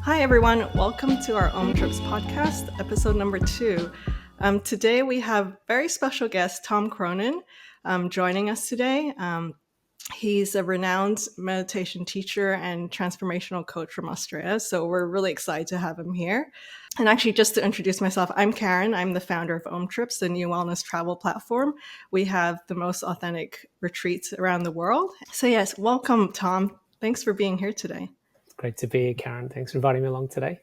Hi, everyone. Welcome to our Omtrips podcast, episode number 2. Today, we have very special guest, Tom Cronin, joining us today. He's a renowned meditation teacher and transformational coach from Australia, so we're really excited to have him here. And actually, just to introduce myself, I'm Karen. I'm the founder of Omtrips, the new wellness travel platform. We have the most authentic retreats around the world. So yes, welcome, Tom. Thanks for being here today. It's great to be here, Karen. Thanks for inviting me along today.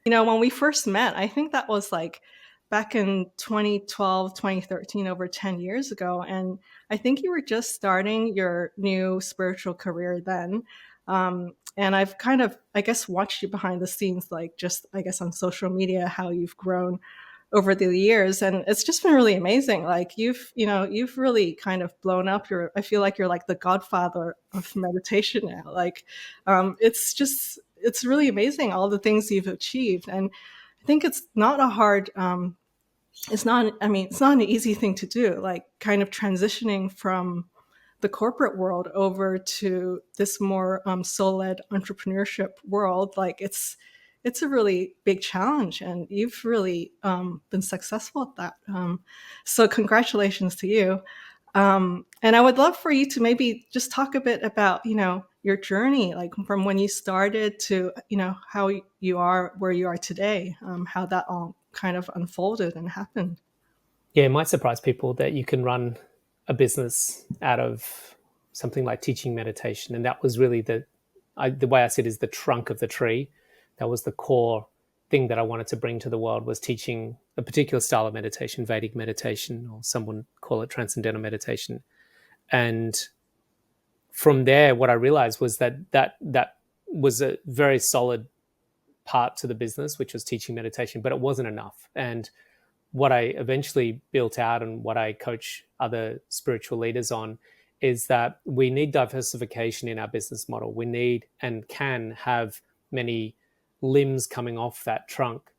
When we first met, I think that was like back in 2012, 2013, over 10 years ago. And I think you were just starting your new spiritual career then. And I've kind of, I guess, watched you behind the scenes, like just, I guess, on social media, how you've grown over the years. And it's just been really amazing. Like you've really kind of blown up. I feel like you're like the godfather of meditation now. Like, it's really amazing all the things you've achieved. And I think it's not a hard, it's not, I mean, it's not an easy thing to do, like kind of transitioning from the corporate world over to this more soul-led entrepreneurship world. Like it's a really big challenge, and you've really been successful at that. So congratulations to you. And I would love for you to maybe just talk a bit about, your journey, like from when you started to, how you are where you are today, how that all kind of unfolded and happened. Yeah, it might surprise people that you can run a business out of something like teaching meditation. And that was really the way I see it is the trunk of the tree. That was the core thing that I wanted to bring to the world, was teaching a particular style of meditation, Vedic meditation, or some would call it transcendental meditation. And from there, what I realized was that was a very solid part to the business, which was teaching meditation, but it wasn't enough. And what I eventually built out and what I coach other spiritual leaders on is that we need diversification in our business model. We need and can have many limbs coming off that trunk.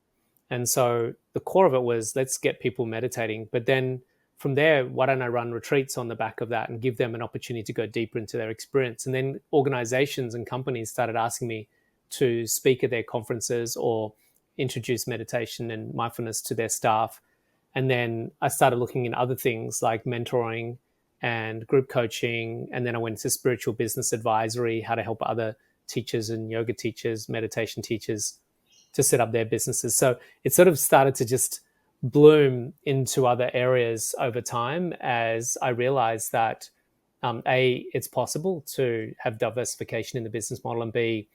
And so the core of it was, let's get people meditating. But then from there, why don't I run retreats on the back of that and give them an opportunity to go deeper into their experience? And then organizations and companies started asking me to speak at their conferences or introduce meditation and mindfulness to their staff. And then I started looking in other things like mentoring and group coaching. And then I went to spiritual business advisory, how to help other teachers and yoga teachers, meditation teachers to set up their businesses. So it sort of started to just bloom into other areas over time as I realized that A, it's possible to have diversification in the business model, and B,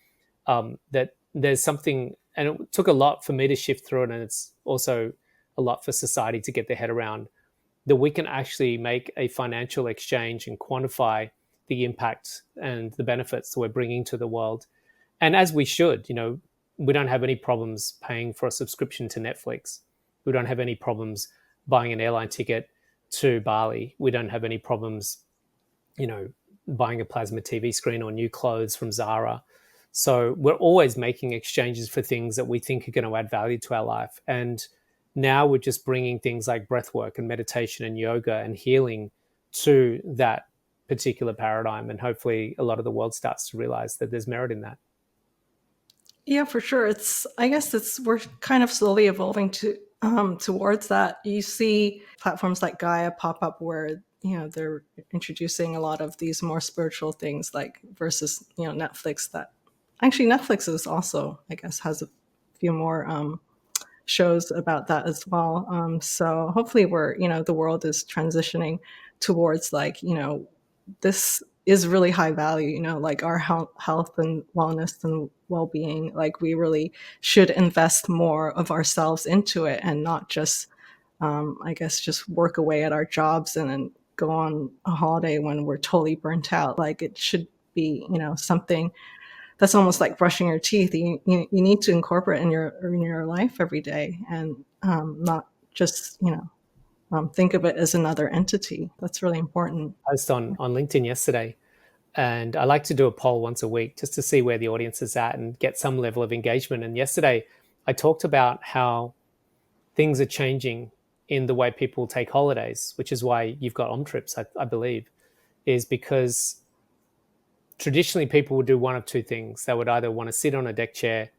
that there's something, and it took a lot for me to shift through it, and it's also a lot for society to get their head around, that we can actually make a financial exchange and quantify the impact and the benefits that we're bringing to the world. And as we should, we don't have any problems paying for a subscription to Netflix. We don't have any problems buying an airline ticket to Bali. We don't have any problems, buying a plasma TV screen or new clothes from Zara. So we're always making exchanges for things that we think are going to add value to our life. And now we're just bringing things like breathwork and meditation and yoga and healing to that particular paradigm. And hopefully a lot of the world starts to realize that there's merit in that. Yeah, for sure. I guess we're kind of slowly evolving towards that. You see platforms like Gaia pop up where, they're introducing a lot of these more spiritual things, like versus, Netflix. That actually Netflix is also, I guess, has a few more shows about that as well. So hopefully the world is transitioning towards like, this is really high value, like our health and wellness and well-being. Like we really should invest more of ourselves into it and not just, I guess, just work away at our jobs and then go on a holiday when we're totally burnt out. Like it should be, something that's almost like brushing your teeth. You need to incorporate in your life every day, and not just think of it as another entity. That's really important. Post on LinkedIn yesterday, and I like to do a poll once a week just to see where the audience is at and get some level of engagement. And yesterday I talked about how things are changing in the way people take holidays, which is why you've got Omtrips, I believe, is because traditionally people would do one of two things. They would either want to sit on a deck chair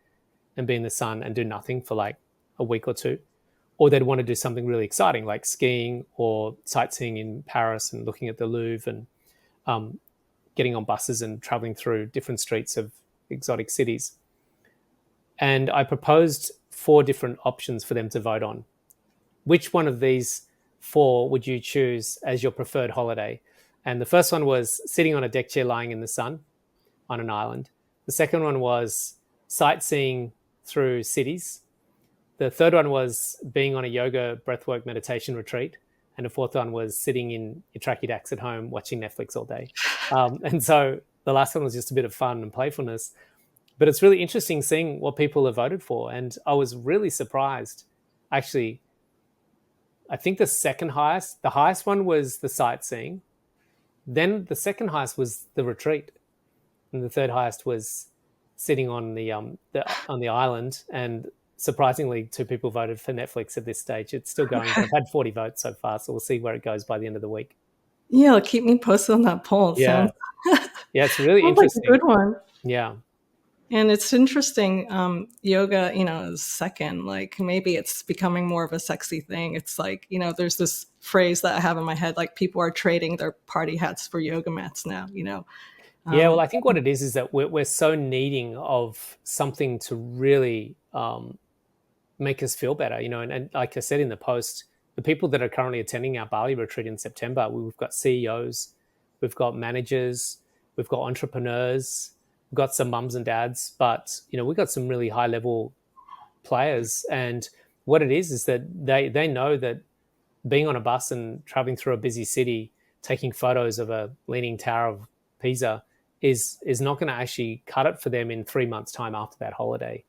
and be in the sun and do nothing for like a week or two, or they'd want to do something really exciting like skiing or sightseeing in Paris and looking at the Louvre and um, getting on buses and traveling through different streets of exotic cities. And I proposed four different options for them to vote on. Which one of these four would you choose as your preferred holiday? And the first one was sitting on a deck chair lying in the sun on an island. The second one was sightseeing through cities. The third one was being on a yoga breathwork meditation retreat. And the fourth one was sitting in your tracky dacks at home watching Netflix all day. And so the last one was just a bit of fun and playfulness. But it's really interesting seeing what people have voted for. And I was really surprised. Actually, I think the highest one was the sightseeing. Then the second highest was the retreat. And the third highest was sitting on on the island. And surprisingly, two people voted for Netflix at this stage. It's still going, but I've had 40 votes so far, so we'll see where it goes by the end of the week. Yeah, keep me posted on that poll. It Yeah, sounds yeah, it's really sounds like a interesting. good one. Yeah, And it's interesting, yoga, is second. Like maybe it's becoming more of a sexy thing. It's like, there's this phrase that I have in my head, like people are trading their party hats for yoga mats now. yeah. Well, Um, I think what it is that we're so needing of something to really make us feel better, and like I said in the post, the people that are currently attending our Bali retreat in September, we've got CEOs, we've got managers, we've got entrepreneurs, we've got some mums and dads, but we've got some really high level players. And what it is that they know that being on a bus and traveling through a busy city, taking photos of a leaning tower of Pisa is not going to actually cut it for them in 3 months' time after that holiday.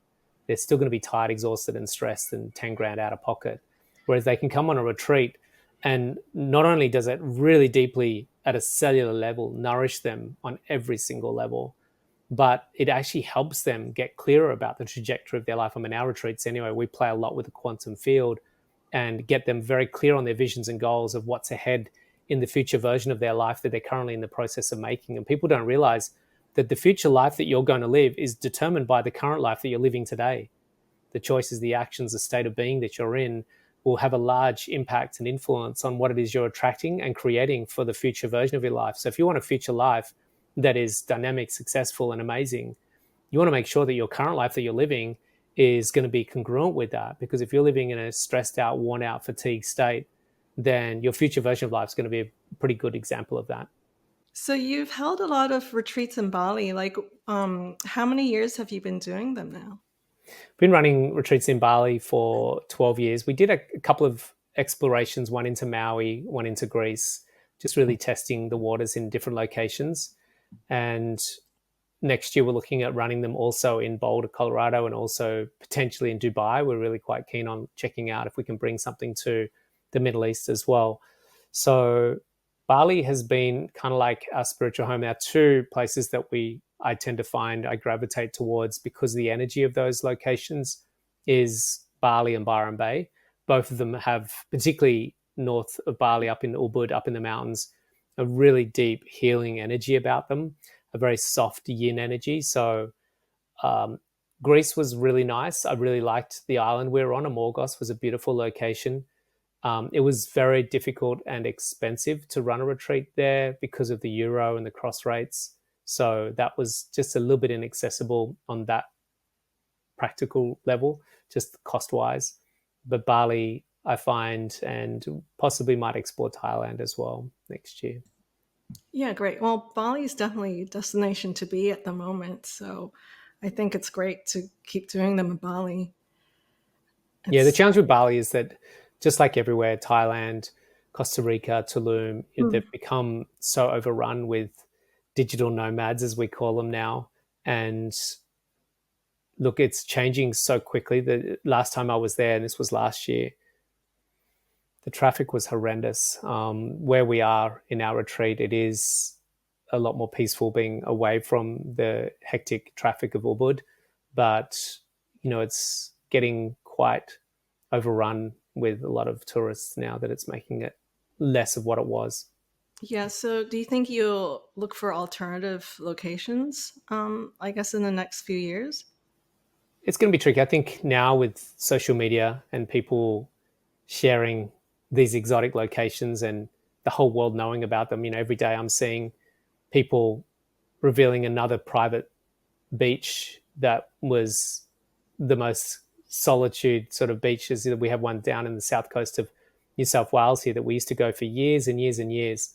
They're still going to be tired, exhausted, and stressed, and 10 grand out of pocket. Whereas they can come on a retreat, and not only does it really deeply at a cellular level nourish them on every single level, but it actually helps them get clearer about the trajectory of their life. I mean, our retreats anyway, we play a lot with the quantum field and get them very clear on their visions and goals of what's ahead in the future version of their life that they're currently in the process of making. And people don't realize that the future life that you're going to live is determined by the current life that you're living today. The choices, the actions, the state of being that you're in will have a large impact and influence on what it is you're attracting and creating for the future version of your life. So if you want a future life that is dynamic, successful, and amazing, you want to make sure that your current life that you're living is going to be congruent with that. Because if you're living in a stressed out, worn out, fatigued state, then your future version of life is going to be a pretty good example of that. so you've held a lot of retreats in Bali. Like, how many years have you been doing them now? Been running retreats in Bali for 12 years. We did a couple of explorations, one into Maui, one into Greece, just really testing the waters in different locations. And next year, we're looking at running them also in Boulder, Colorado, and also potentially in Dubai. We're really quite keen on checking out if we can bring something to the Middle East as well. So Bali has been kind of like our spiritual home. There are two places that I tend to find I gravitate towards because the energy of those locations is Bali and Byron Bay. Both of them have, particularly north of Bali, up in Ubud, up in the mountains, a really deep healing energy about them, a very soft yin energy. So um, Greece was really nice. I really liked the island we were on. Amorgos was a beautiful location. It was very difficult and expensive to run a retreat there because of the euro and the cross rates. So that was just a little bit inaccessible on that practical level, just cost wise. But Bali, I find, and possibly might explore Thailand as well next year. Yeah, great. Well, Bali is definitely a destination to be at the moment. So I think it's great to keep doing them in Bali. Yeah, the It's challenge with Bali is that just like everywhere, Thailand, Costa Rica, Tulum, mm, they've become so overrun with digital nomads, as we call them now. And look, it's changing so quickly. The last time I was there, and this was last year, the traffic was horrendous. Where we are in our retreat, it is a lot more peaceful being away from the hectic traffic of Ubud, but it's getting quite overrun with a lot of tourists now that it's making it less of what it was. yeah. So do you think you'll look for alternative locations? I guess in the next few years. it's going to be tricky. I think now with social media and people sharing these exotic locations and the whole world knowing about them, every day I'm seeing people revealing another private beach that was the most solitude sort of beaches. We have one down in the south coast of New South Wales here that we used to go for years and years and years,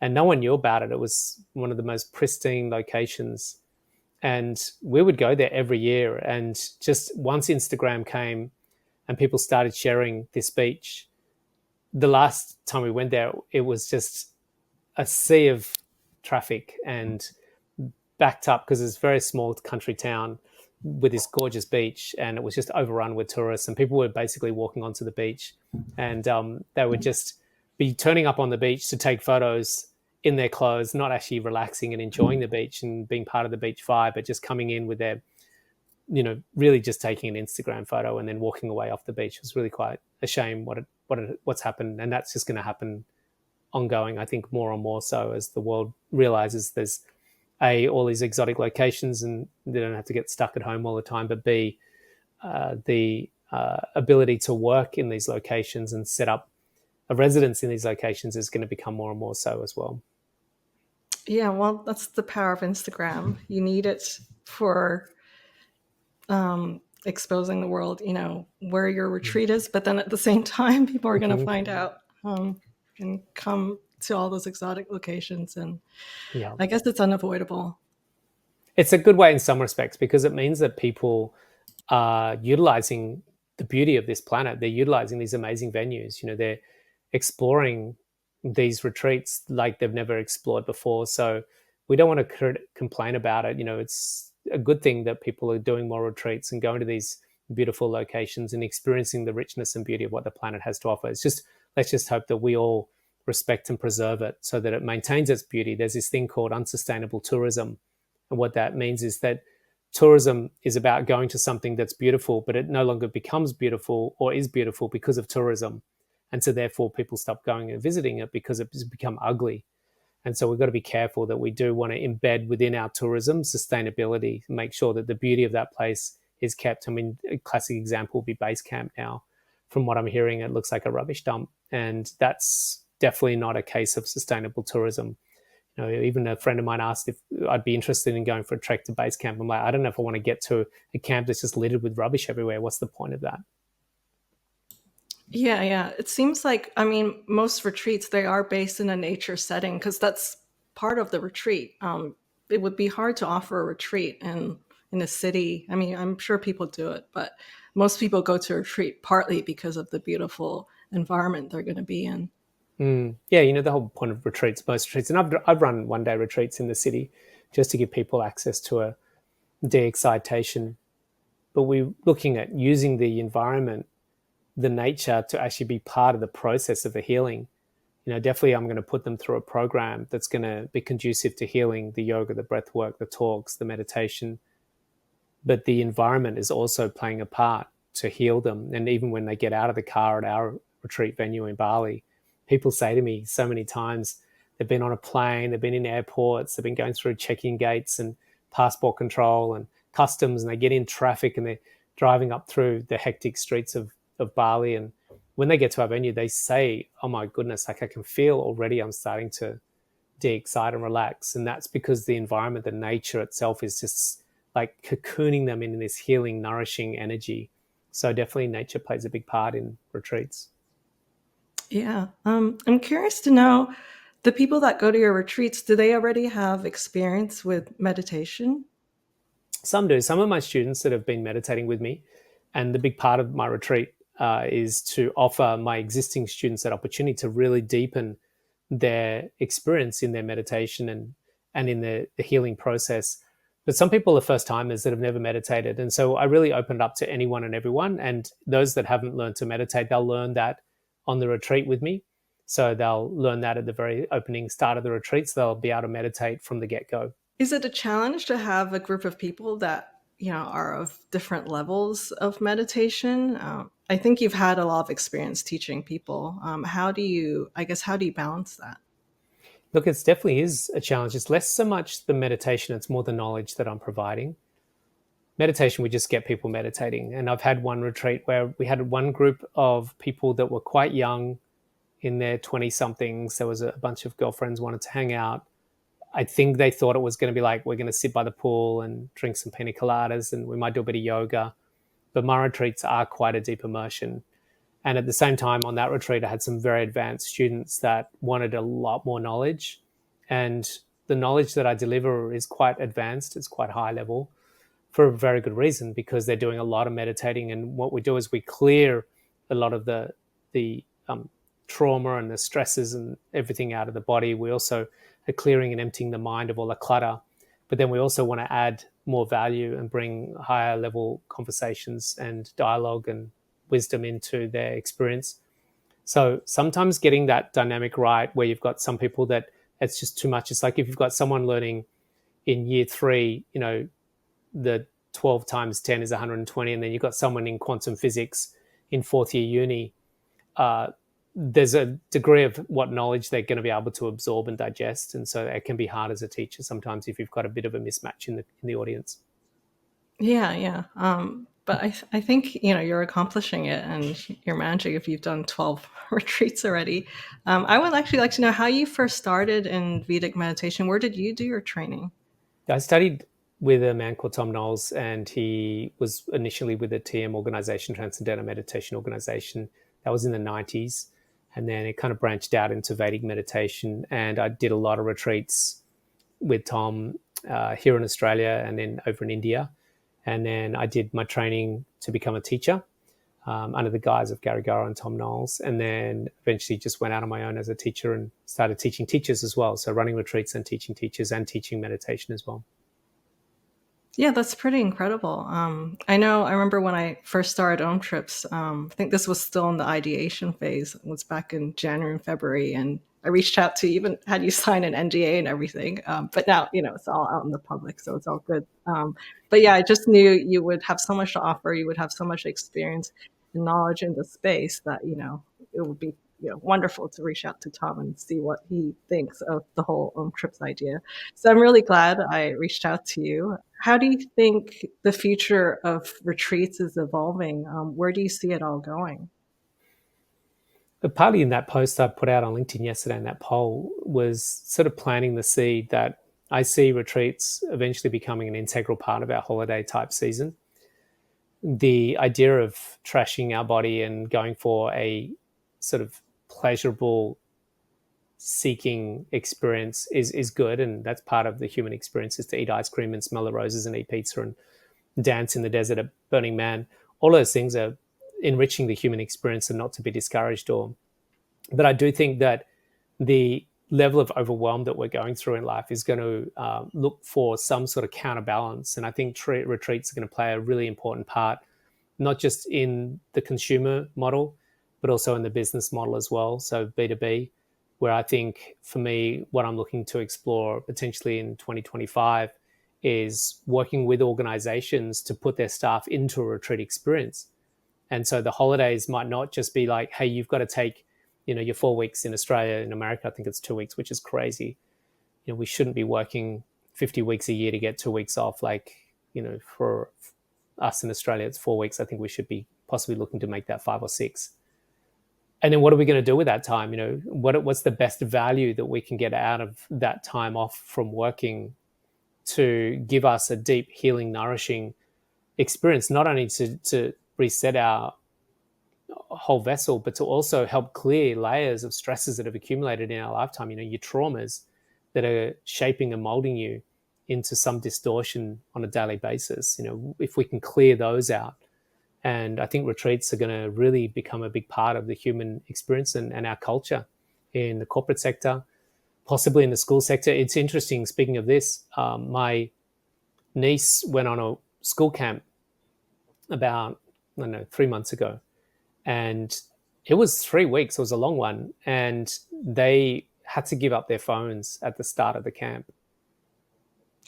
and no one knew about it. It was one of the most pristine locations, and we would go there every year. And just once Instagram came and people started sharing this beach, the last time we went there, it was just a sea of traffic and backed up because it's a very small country town with this gorgeous beach, and it was just overrun with tourists, and people were basically walking onto the beach, and they would just be turning up on the beach to take photos in their clothes, not actually relaxing and enjoying the beach and being part of the beach vibe, but just coming in with their, really just taking an Instagram photo and then walking away off the beach. It was really quite a shame what's happened, and that's just going to happen ongoing. I think more and more so as the world realizes there's all these exotic locations and they don't have to get stuck at home all the time, but b the ability to work in these locations and set up a residence in these locations is going to become more and more so as well. Yeah, well, that's the power of Instagram. You need it for exposing the world, where your retreat is, but then at the same time, people are going to Mm-hmm. find out and come to all those exotic locations. And Yeah, I guess it's unavoidable. it's a good way in some respects because it means that people are utilizing the beauty of this planet. They're utilizing these amazing venues. They're exploring these retreats like they've never explored before. So we don't want to complain about it. It's a good thing that people are doing more retreats and going to these beautiful locations and experiencing the richness and beauty of what the planet has to offer. Let's just hope that we all respect and preserve it so that it maintains its beauty. There's this thing called unsustainable tourism. And what that means is that tourism is about going to something that's beautiful, but it no longer becomes beautiful or is beautiful because of tourism. And so therefore people stop going and visiting it because it's become ugly. And so we've got to be careful that we do want to embed within our tourism sustainability, make sure that the beauty of that place is kept. I mean, a classic example would be base camp now. From what I'm hearing, it looks like a rubbish dump. And that's definitely not a case of sustainable tourism. Even a friend of mine asked if I'd be interested in going for a trek to base camp. I'm like, I don't know if I want to get to a camp that's just littered with rubbish everywhere. What's the point of that? Yeah, yeah. It seems like, I mean, most retreats, they are based in a nature setting because that's part of the retreat. It would be hard to offer a retreat in a city. I mean, I'm sure people do it, but most people go to a retreat partly because of the beautiful environment they're going to be in. Yeah, the whole point of retreats, most retreats, and I've run one day retreats in the city just to give people access to a de-excitation. But we're looking at using the environment, the nature, to actually be part of the process of the healing. Definitely I'm going to put them through a program that's going to be conducive to healing, the yoga, the breath work, the talks, the meditation. But the environment is also playing a part to heal them. And even when they get out of the car at our retreat venue in Bali, people say to me so many times, they've been on a plane, they've been in airports, they've been going through check-in gates and passport control and customs, and they get in traffic and they're driving up through the hectic streets of Bali. And when they get to our venue, they say, oh my goodness, like I can feel already I'm starting to de-excite and relax. And that's because the environment, the nature itself is just like cocooning them in this healing, nourishing energy. So definitely nature plays a big part in retreats. Yeah. I'm curious to know, the people that go to your retreats, do they already have experience with meditation? Some do. Some of my students that have been meditating with me, and the big part of my retreat is to offer my existing students that opportunity to really deepen their experience in their meditation and in the healing process. But some people are first timers that have never meditated. And so I really opened up to anyone and everyone. And those that haven't learned to meditate, they'll learn that on the retreat with me. So they'll learn that at the very opening start of the retreat. So they'll be able to meditate from the get go. Is it a challenge to have a group of people that are of different levels of meditation? I think you've had a lot of experience teaching people. How do you, I guess, how do you balance that? Look, it definitely is a challenge. It's less so much the meditation, it's more the knowledge that I'm providing. meditation, we just get people meditating. And I've had one retreat where we had one group of people that were quite young, in their 20 somethings. There was a bunch of girlfriends wanted to hang out. I think they thought it was going to be like, we're going to sit by the pool and drink some pina coladas and we might do a bit of yoga. But my retreats are quite a deep immersion. And at the same time, on that retreat, I had some very advanced students that wanted a lot more knowledge. And the knowledge that I deliver is quite advanced, it's quite high level for a very good reason, because they're doing a lot of meditating. And what we do is we clear a lot of the trauma and the stresses and everything out of the body. We also are clearing and emptying the mind of all the clutter. But then we also want to add more value and bring higher level conversations and dialogue and wisdom into their experience. So sometimes getting that dynamic right, where you've got some people that it's just too much. It's like if you've got someone learning in year 3, the 12 times 10 is 120, and then you've got someone in quantum physics in fourth year uni. There's a degree of what knowledge they're going to be able to absorb and digest, and so it can be hard as a teacher sometimes if you've got a bit of a mismatch in the audience. Yeah, yeah. But I think you're accomplishing it and you're managing if you've done 12 retreats already. I would actually like to know how you first started in Vedic meditation. Where did you do your training? I studied with a man called Tom Knowles, and he was initially with the TM organization, Transcendental Meditation Organization. That was in the 90s. And then it kind of branched out into Vedic meditation. And I did a lot of retreats with Tom here in Australia and then over in India. And then I did my training to become a teacher under the guise of Gary Garrow and Tom Knowles. And then eventually just went out on my own as a teacher and started teaching teachers as well. So running retreats and teaching teachers and teaching meditation as well. Yeah, that's pretty incredible. I remember when I first started Omtrips, I think this was still in the ideation phase. It was back in January and February, and I reached out to even had you sign an NDA and everything. But now, it's all out in the public, so it's all good. But yeah, I just knew you would have so much to offer. You would have so much experience and knowledge in the space that, it would be, wonderful to reach out to Tom and see what he thinks of the whole Omtrips idea. So I'm really glad I reached out to you. How do you think the future of retreats is evolving? Where do you see it all going? But partly in that post I put out on LinkedIn yesterday, in that poll, was sort of planting the seed that I see retreats eventually becoming an integral part of our holiday type season. The idea of trashing our body and going for a sort of pleasurable seeking experience is good, and that's part of the human experience, is to eat ice cream and smell the roses and eat pizza and dance in the desert at Burning Man. All those things are enriching the human experience and not to be discouraged. But I do think that the level of overwhelm that we're going through in life is going to look for some sort of counterbalance. And I think retreats are going to play a really important part, not just in the consumer model, but also in the business model as well. So B2B, where I think for me, what I'm looking to explore potentially in 2025 is working with organizations to put their staff into a retreat experience. And so the holidays might not just be like, hey, you've got to take, your 4 weeks in Australia. In America, I think it's 2 weeks, which is crazy. We shouldn't be working 50 weeks a year to get 2 weeks off. Like, for us in Australia, it's 4 weeks. I think we should be possibly looking to make that 5 or 6. And then what are we going to do with that time? What's the best value that we can get out of that time off from working to give us a deep, healing, nourishing experience, not only to reset our whole vessel, but to also help clear layers of stresses that have accumulated in our lifetime, your traumas that are shaping and molding you into some distortion on a daily basis. If we can clear those out. And I think retreats are going to really become a big part of the human experience and our culture in the corporate sector, possibly in the school sector. It's interesting, speaking of this, my niece went on a school camp about, I don't know, 3 months ago. And it was 3 weeks. It was a long one. And they had to give up their phones at the start of the camp.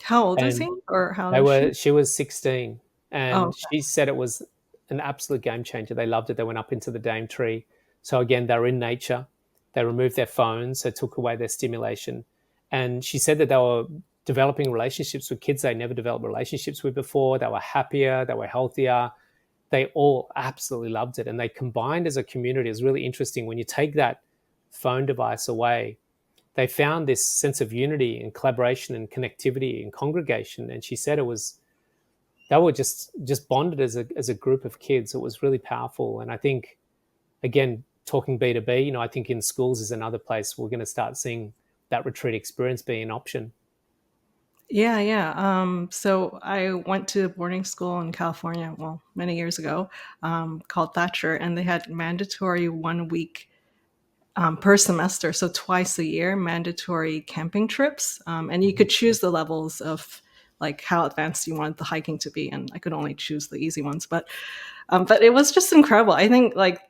How old is he, And or how old is she? she was 16. Oh, And she said it was an absolute game changer. They loved it. They went up into the Dame Tree. So again, they were in nature. They removed their phones, so took away their stimulation. And she said that they were developing relationships with kids they never developed relationships with before. They were happier, they were healthier. They all absolutely loved it. And they combined as a community. It was really interesting. When you take that phone device away, they found this sense of unity and collaboration and connectivity and congregation. And she said it was, they were just bonded as a group of kids. It was really powerful. And I think, again, talking B2B, I think in schools is another place we're going to start seeing that retreat experience being an option. Yeah, yeah. So I went to boarding school in California, well, many years ago, called Thatcher, and they had mandatory 1 week per semester, so twice a year, mandatory camping trips. And you could choose the levels of like how advanced you wanted the hiking to be, and I could only choose the easy ones. But it was just incredible. I think like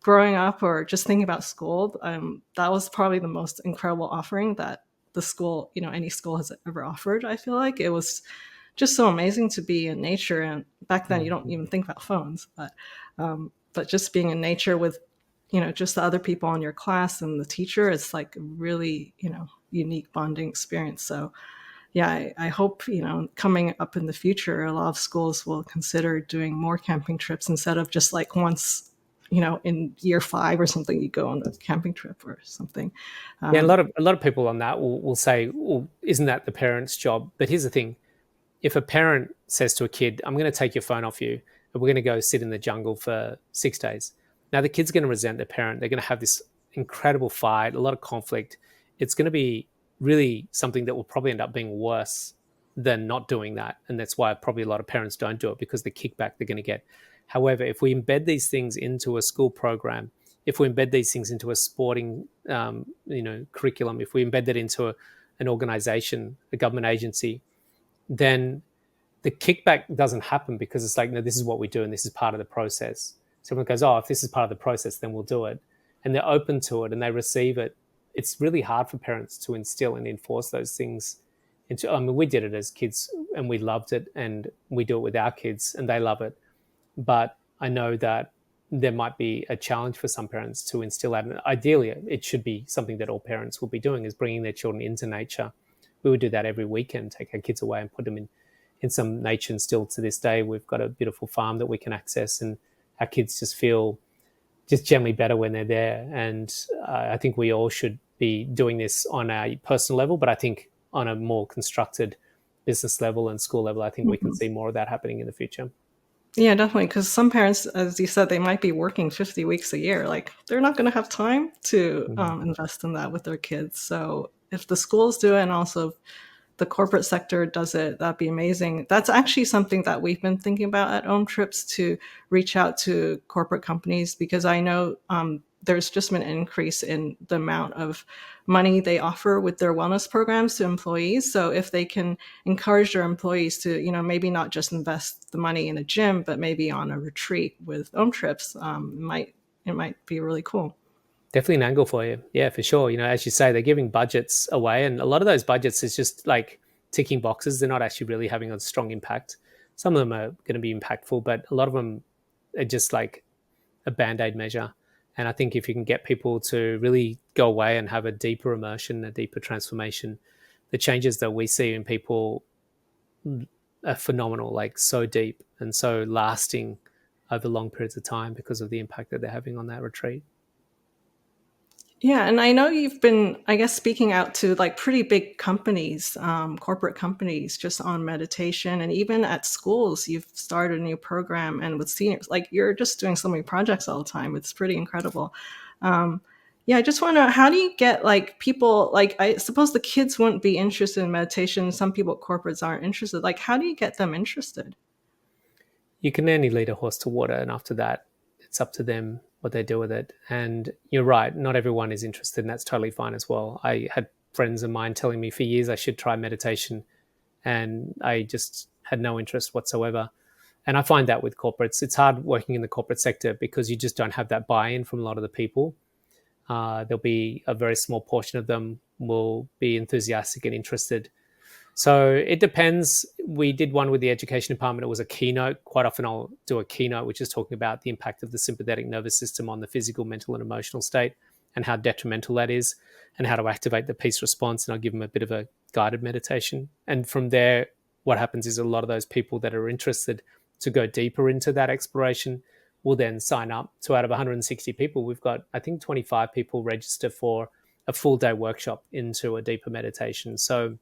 growing up or just thinking about school, that was probably the most incredible offering that the school, any school has ever offered. I feel like it was just so amazing to be in nature. And back then, you don't Mm-hmm. even think about phones, but just being in nature with, just the other people in your class and the teacher, it's like really, unique bonding experience. So yeah, I hope, coming up in the future, a lot of schools will consider doing more camping trips instead of just like once, in year 5 or something, you go on a camping trip or something. Yeah, and Um, a lot of people on that will say, well, isn't that the parent's job? But here's the thing. If a parent says to a kid, I'm going to take your phone off you and we're going to go sit in the jungle for 6 days. Now the kid's going to resent their parent. They're going to have this incredible fight, a lot of conflict. It's going to be really something that will probably end up being worse than not doing that. And that's why probably a lot of parents don't do it, because the kickback they're going to get. However, if we embed these things into a school program, if we embed these things into a sporting, curriculum, if we embed that into an organization, a government agency, then the kickback doesn't happen, because it's like, no, this is what we do and this is part of the process. So everyone goes, oh, if this is part of the process, then we'll do it. And they're open to it and they receive it. It's really hard for parents to instill and enforce those things into, I mean, we did it as kids and we loved it, and we do it with our kids and they love it. But I know that there might be a challenge for some parents to instill that. And ideally, it should be something that all parents will be doing, is bringing their children into nature. We would do that every weekend, take our kids away and put them in some nature. And still to this day, we've got a beautiful farm that we can access, and our kids just feel just generally better when they're there. And I think we all should be doing this on a personal level, but I think on a more constructed business level and school level, I think we can mhm. see more of that happening in the future. Yeah, definitely. Because some parents, as you said, they might be working 50 weeks a year. Like they're not going to have time to Mm. invest in that with their kids. So if the schools do it and also the corporate sector does it, that'd be amazing. That's actually something that we've been thinking about at Omtrips, to reach out to corporate companies, because I know there's just been an increase in the amount of money they offer with their wellness programs to employees. So if they can encourage their employees to, maybe not just invest the money in a gym, but maybe on a retreat with Omtrips, it might be really cool. Definitely an angle for you. Yeah, for sure. As you say, they're giving budgets away, and a lot of those budgets is just like ticking boxes. They're not actually really having a strong impact. Some of them are going to be impactful, but a lot of them are just like a band-aid measure. And I think if you can get people to really go away and have a deeper immersion, a deeper transformation, the changes that we see in people are phenomenal, like so deep and so lasting over long periods of time because of the impact that they're having on that retreat. Yeah, and I know you've been, I guess, speaking out to like pretty big companies, corporate companies, just on meditation, and even at schools, you've started a new program, and with seniors, like you're just doing so many projects all the time. It's pretty incredible. Um, yeah, I just want to know, how do you get like people, like I suppose the kids wouldn't be interested in meditation. Some people at corporates aren't interested. Like, how do you get them interested? You can only lead a horse to water, and after that, it's up to them what they do with it. And you're right, not everyone is interested, and that's totally fine as well. I had friends of mine telling me for years I should try meditation, and I just had no interest whatsoever. And I find that with corporates, it's hard working in the corporate sector because you just don't have that buy-in from a lot of the people. There'll be a very small portion of them will be enthusiastic and interested. So it depends. We did one with the education department. It was a keynote. Quite often I'll do a keynote, which is talking about the impact of the sympathetic nervous system on the physical, mental, and emotional state. and how detrimental that is, and how to activate the peace response. And I'll give them a bit of a guided meditation. And from there, what happens is a lot of those people that are interested to go deeper into that exploration will then sign up. So out of 160 people, we've got, I think, 25 people register for a full day workshop into a deeper meditation. So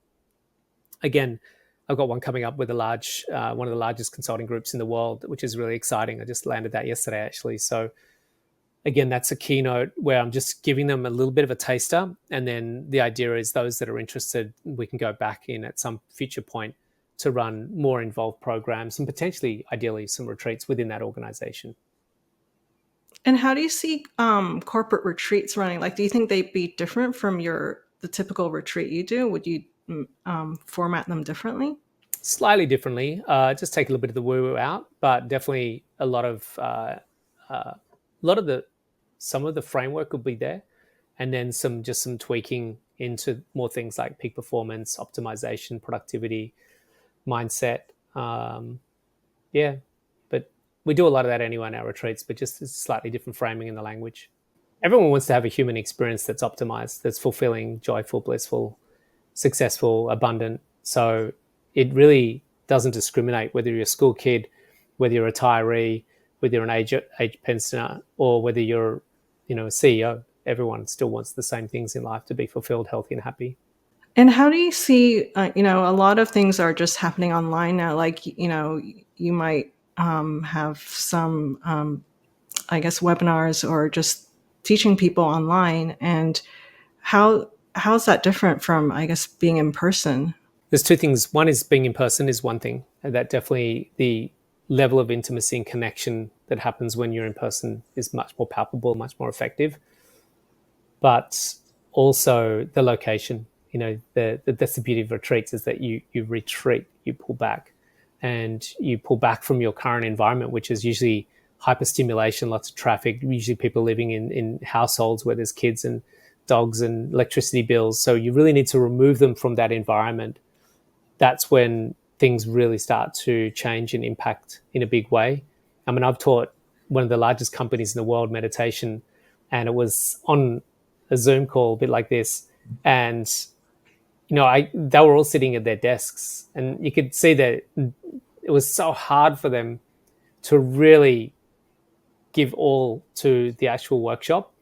again, I've got one coming up with one of the largest consulting groups in the world, which is really exciting. I just landed that yesterday, actually. So again, that's a keynote where I'm just giving them a little bit of a taster. And then the idea is those that are interested, we can go back in at some future point to run more involved programs and potentially, ideally, some retreats within that organization. And how do you see corporate retreats running? Like, do you think they'd be different from the typical retreat you do? Would you format them differently? Slightly differently, just take a little bit of the woo-woo out, but definitely a lot of the some of the framework will be there, and then some tweaking into more things like peak performance, optimization, productivity, mindset. Yeah, but we do a lot of that anyway in our retreats, but just slightly different framing in the language. Everyone wants to have a human experience that's optimized, that's fulfilling, joyful, blissful, successful, abundant. So it really doesn't discriminate whether you're a school kid, whether you're a retiree, whether you're an age pensioner, or whether you're, a CEO. Everyone still wants the same things in life: to be fulfilled, healthy, and happy. And how do you see, a lot of things are just happening online now. Like, you might have some, I guess, webinars or just teaching people online. And how's that different from, I guess, being in person? There's two things. One is being in person is one thing, and that definitely the level of intimacy and connection that happens when you're in person is much more palpable, much more effective. But also the location. That's the beauty of retreats, is that you retreat, you pull back, and you pull back from your current environment, which is usually hyperstimulation, lots of traffic, usually people living in households where there's kids and dogs and electricity bills. So you really need to remove them from that environment. That's when things really start to change and impact in a big way. I mean, I've taught one of the largest companies in the world meditation, and it was on a Zoom call, a bit like this. And, they were all sitting at their desks, and you could see that it was so hard for them to really give all to the actual workshop,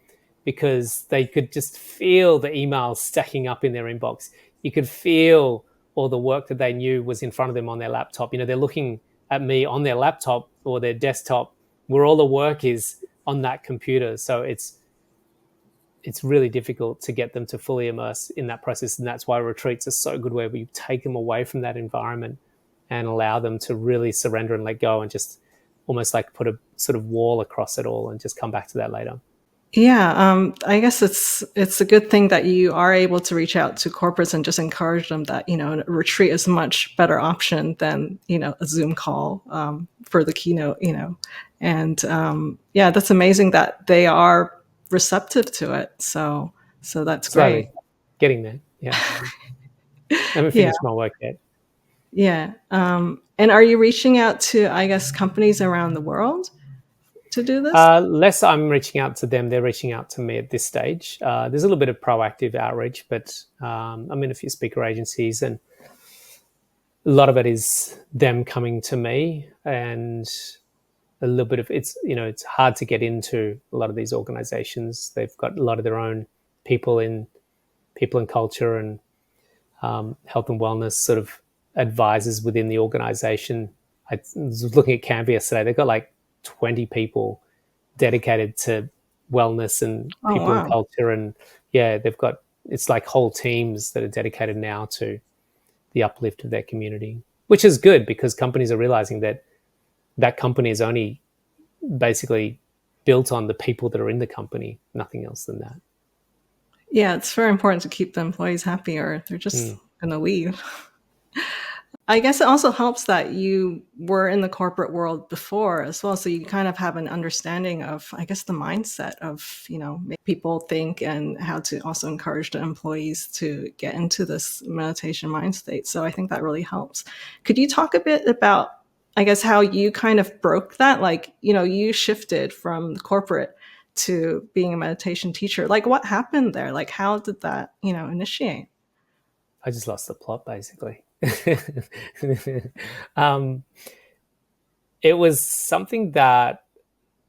because they could just feel the emails stacking up in their inbox. You could feel all the work that they knew was in front of them on their laptop. They're looking at me on their laptop or their desktop, where all the work is on that computer. So it's really difficult to get them to fully immerse in that process. And that's why retreats are so good, where we take them away from that environment and allow them to really surrender and let go, and just almost like put a sort of wall across it all and just come back to that later. Yeah, I guess it's a good thing that you are able to reach out to corporates and just encourage them that a retreat is a much better option than a Zoom call for the keynote. And yeah, that's amazing that they are receptive to it. So that's great. Slowly getting there. Yeah. I haven't Yeah, finished my work yet. yeah. And are you reaching out to, I guess, companies around the world to do this? Less I'm reaching out to them, they're reaching out to me at this stage. There's a little bit of proactive outreach, but I'm in a few speaker agencies, and a lot of it is them coming to me, and a little bit of it's hard to get into a lot of these organizations. They've got a lot of their own people in culture and health and wellness sort of advisors within the organization. I was looking at Canva yesterday. They've got like 20 people dedicated to wellness and Oh, people and wow. culture. And yeah, it's like whole teams that are dedicated now to the uplift of their community, which is good, because companies are realizing that that company is only basically built on the people that are in the company, nothing else than that. Yeah, it's very important to keep the employees happy or they're just Mm. going to leave. I guess it also helps that you were in the corporate world before as well. So you kind of have an understanding of, I guess, the mindset of, people think, and how to also encourage the employees to get into this meditation mind state. So I think that really helps. Could you talk a bit about, I guess, how you kind of broke that? Like, you shifted from the corporate to being a meditation teacher? Like, what happened there? Like, how did that, initiate? I just lost the plot, basically. um, it was something that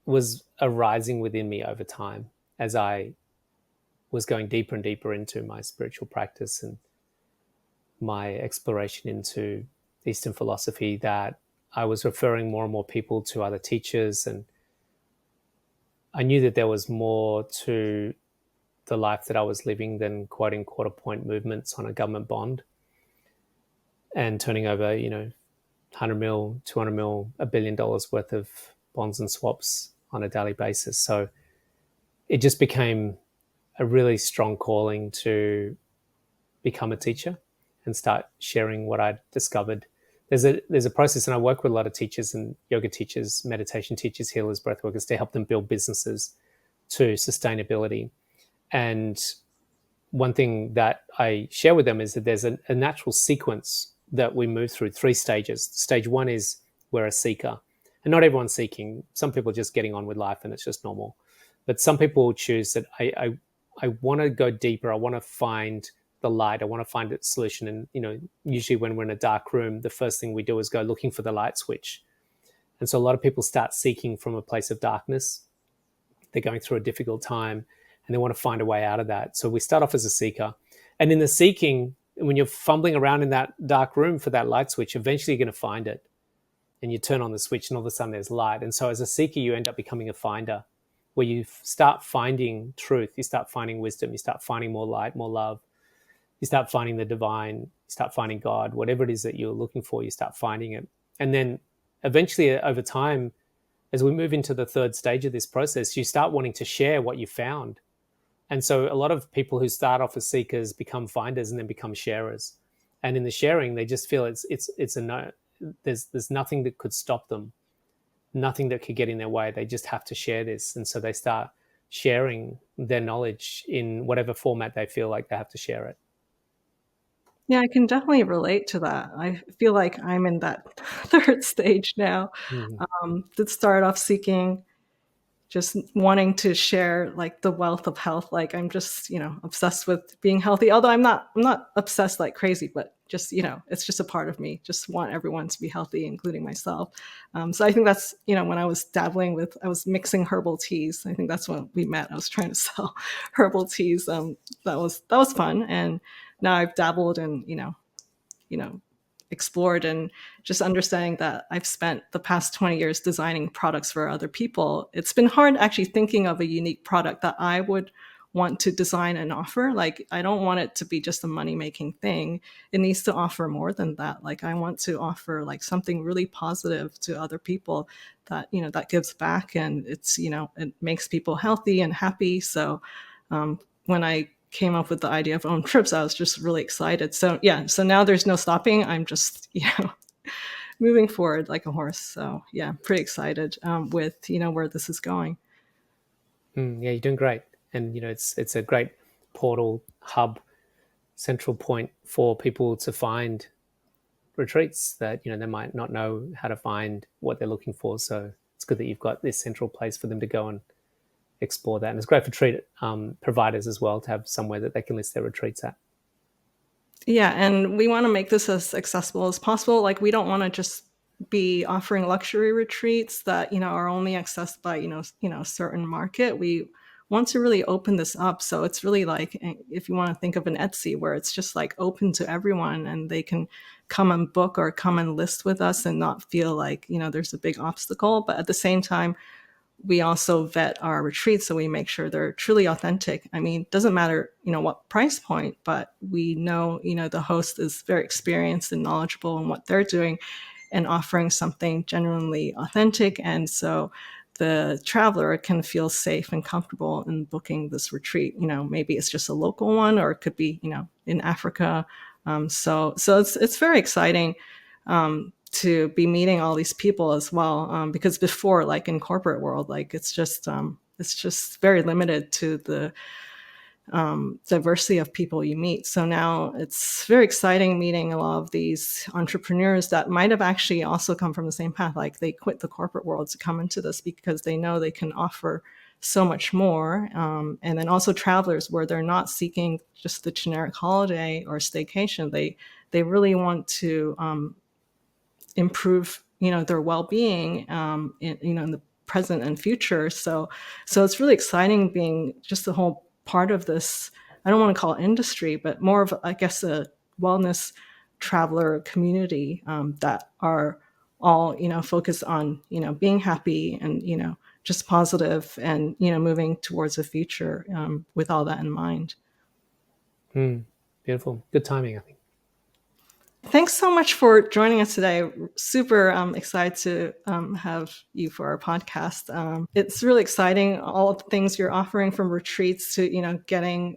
was arising within me over time as I was going deeper and deeper into my spiritual practice and my exploration into Eastern philosophy, that I was referring more and more people to other teachers. And I knew that there was more to the life that I was living than quoting quarter point movements on a government bond and turning over, 100 mil, 200 mil, $1 billion worth of bonds and swaps on a daily basis. So it just became a really strong calling to become a teacher and start sharing what I'd discovered. There's a process, and I work with a lot of teachers and yoga teachers, meditation teachers, healers, breath workers to help them build businesses to sustainability. And one thing that I share with them is that there's a natural sequence that we move through, 3 stages. Stage 1 is we're a seeker, and not everyone's seeking. Some people are just getting on with life and it's just normal. But some people choose that I want to go deeper. I want to find the light. I want to find a solution. And, usually when we're in a dark room, the first thing we do is go looking for the light switch. And so a lot of people start seeking from a place of darkness. They're going through a difficult time and they want to find a way out of that. So we start off as a seeker. And in the seeking, when you're fumbling around in that dark room for that light switch, eventually you're going to find it. And you turn on the switch and all of a sudden there's light. And so as a seeker, you end up becoming a finder, where you start finding truth, you start finding wisdom, you start finding more light, more love, you start finding the divine, you start finding God, whatever it is that you're looking for, you start finding it. And then eventually over time, as we move into the 3rd stage of this process, you start wanting to share what you found. And so a lot of people who start off as seekers become finders and then become sharers. And in the sharing, they just feel it's a no. There's nothing that could stop them, nothing that could get in their way. They just have to share this. And so they start sharing their knowledge in whatever format they feel like they have to share it. Yeah, I can definitely relate to that. I feel like I'm in that 3rd stage now. Mm-hmm. That started off seeking, just wanting to share like the wealth of health. Like I'm just, obsessed with being healthy. Although I'm not obsessed like crazy, but just, it's just a part of me. Just want everyone to be healthy, including myself. So I think that's, when I was mixing herbal teas. I think that's when we met. I was trying to sell herbal teas. That was fun. And now I've dabbled in, you know, explored, and just understanding that I've spent the past 20 years designing products for other people. It's been hard actually thinking of a unique product that I would want to design and offer. Like, I don't want it to be just a money making thing. It needs to offer more than that. Like, I want to offer like something really positive to other people that, that gives back, and it makes people healthy and happy. So, when I came up with the idea of Omtrips, I was just really excited. So yeah, so now there's no stopping. I'm just, moving forward like a horse. So yeah, pretty excited with, where this is going. Yeah, you're doing great. And, it's a great portal, hub, central point for people to find retreats that, they might not know how to find what they're looking for. So it's good that you've got this central place for them to go and explore that. And it's great for retreat providers as well to have somewhere that they can list their retreats at. Yeah, and we want to make this as accessible as possible. Like, we don't want to just be offering luxury retreats that, are only accessed by, a certain market. We want to really open this up. So it's really like, if you want to think of an Etsy, where it's just like open to everyone and they can come and book or come and list with us and not feel like, there's a big obstacle. But at the same time, we also vet our retreats, so we make sure they're truly authentic. I mean, it doesn't matter, what price point, but we know, the host is very experienced and knowledgeable in what they're doing and offering something genuinely authentic. And so the traveler can feel safe and comfortable in booking this retreat. Maybe it's just a local one, or it could be, in Africa. So it's very exciting. To be meeting all these people as well, because before, like in corporate world, like it's just very limited to the diversity of people you meet. So now it's very exciting meeting a lot of these entrepreneurs that might have actually also come from the same path. Like, they quit the corporate world to come into this because they know they can offer so much more. And then also travelers, where they're not seeking just the generic holiday or staycation. They really want to improve, their well-being, in the present and future. So it's really exciting being just the whole part of this. I don't want to call it industry, but more of, I guess, a wellness traveler community, that are all, focused on, being happy and, just positive and, moving towards the future, with all that in mind. Beautiful. Good timing, I think. Thanks so much for joining us today. Super excited to have you for our podcast. It's really exciting, all of the things you're offering, from retreats to, getting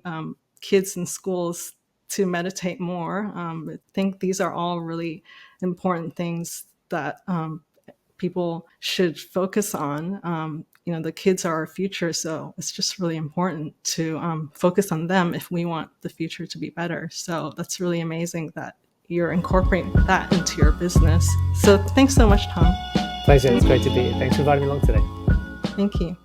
kids in schools to meditate more. I think these are all really important things that people should focus on. The kids are our future, so it's just really important to focus on them if we want the future to be better. So that's really amazing that you're incorporating that into your business. So thanks so much, Tom. Pleasure. It's great to be here. Thanks for inviting me along today. Thank you.